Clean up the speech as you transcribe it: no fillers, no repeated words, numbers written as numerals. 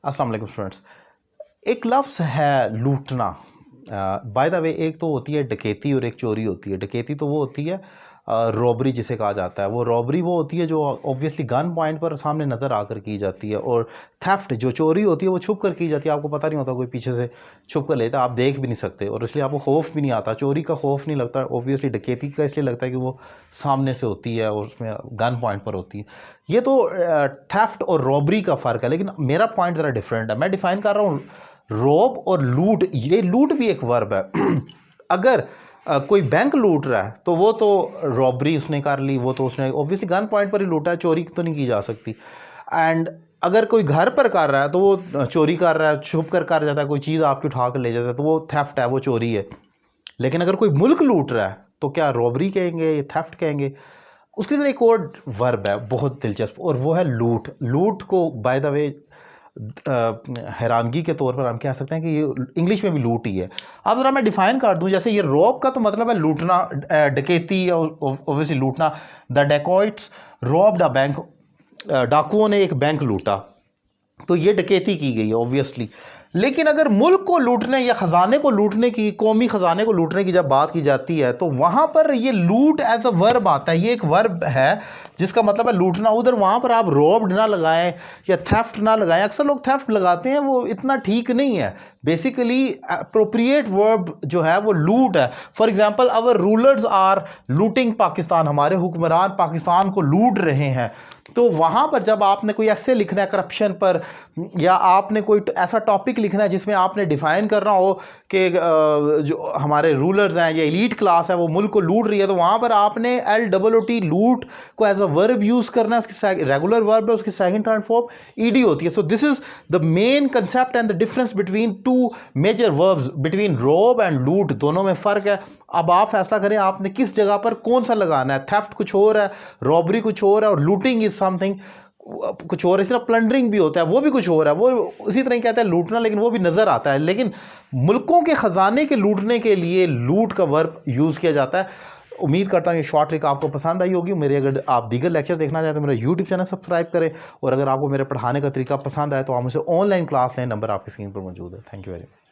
अस्सलाम वालेकुम स्टूडेंट्स। एक लफ्ज़ है लूटना। बाय द वे, एक तो होती है डकैती और एक चोरी होती है। डकैती तो वो होती है रॉबरी जिसे कहा जाता है। वो रॉबरी वो होती है जो ऑब्वियसली गन पॉइंट पर सामने नज़र आकर की जाती है, और थेफ्ट जो चोरी होती है वो छुप कर की जाती है। आपको पता नहीं होता, कोई पीछे से छुप कर लेता, आप देख भी नहीं सकते और इसलिए आपको खौफ भी नहीं आता। चोरी का खौफ नहीं लगता, ऑब्वियसली डकैती का इसलिए लगता है कि वो सामने से होती है और उसमें गन पॉइंट पर होती है। ये तो थेफ्ट और रॉबरी का फ़र्क है, लेकिन मेरा पॉइंट ज़रा डिफरेंट है। मैं डिफ़ाइन कर रहा हूँ रॉब और लूट। ये लूट भी एक वर्ब है। अगर कोई बैंक लूट रहा है तो वो तो रॉबरी उसने कर ली, वो तो उसने ऑब्वियसली गन पॉइंट पर ही लूटा है, चोरी तो नहीं की जा सकती। एंड अगर कोई घर पर कर रहा है तो वो चोरी कर रहा है, छुप कर जाता है, कोई चीज़ आपकी उठा कर ले जाता है, तो वो थेफ्ट है, वो चोरी है। लेकिन अगर कोई मुल्क लूट रहा है तो क्या रॉबरी कहेंगे या थेफ्ट कहेंगे? उसके लिए एक और वर्ब है बहुत दिलचस्प, और वो है लूट। लूट को बाय द वे हैरानगी के तौर पर हम कह सकते हैं कि ये इंग्लिश में भी लूट ही है। अब ज़रा मैं डिफ़ाइन कर दूं, जैसे ये रॉब का तो मतलब है लूटना, डकैती, ऑब्वियसली लूटना। The dacoits robbed a bank, डाकुओं ने एक बैंक लूटा, तो ये डकैती की गई है ऑब्वियसली। लेकिन अगर मुल्क को लूटने या ख़जाने को लूटने की, कौमी ख़जाने को लूटने की जब बात की जाती है तो वहाँ पर ये लूट एज अ वर्ब आता है। ये एक वर्ब है जिसका मतलब है लूटना। उधर वहाँ पर आप रॉब्ड ना लगाएं या थेफ्ट ना लगाएं। अक्सर लोग थेफ्ट लगाते हैं, वो इतना ठीक नहीं है। बेसिकली अप्रोप्रिएट वर्ब जो है वो लूट है। For example, our rulers are looting Pakistan, हमारे हुक्मरान पाकिस्तान को लूट रहे हैं। तो वहाँ पर जब आपने कोई ऐसे लिखना है करप्शन पर, या आपने कोई ऐसा टॉपिक लिखना है जिसमें आपने डिफ़ाइन करना हो कि जो हमारे रूलर्स हैं या एलीट क्लास है वो मुल्क को लूट रही है, तो वहाँ पर आपने LOOT लूट को एज अ वर्ब यूज़ करना है। उसकी रेगुलर वर्ब है, उसकी सेकंड थर्ड फॉर्म ईडी होती है। So this is the main concept and the difference between two major verbs, between rob and loot. दोनों में फ़र्क है। अब आप फैसला करें आपने किस जगह पर कौन सा लगाना है। थेफ्ट कुछ और है, रॉबरी कुछ और है, और लूटिंग इज समथिंग कुछ और है। सिर्फ प्लंडरिंग भी होता है, वो भी कुछ और है। वो उसी तरह कहते हैं लूटना, लेकिन वो भी नज़र आता है। लेकिन मुल्कों के ख़जाने के लूटने के लिए लूट का वर्ब यूज़ किया जाता है। उम्मीद करता हूँ ये शॉर्ट ट्रिक आपको पसंद आई होगी। मेरे अगर आप दीगर लेक्चर देखना चाहते हैं तो मेरा यूट्यूब चैनल सब्सक्राइब करें, और अगर आपको मेरे पढ़ाने का तरीका पसंद आए तो आप मुझसे ऑनलाइन क्लास लें। नंबर आपकी स्क्रीन पर मौजूद है। Thank you very much.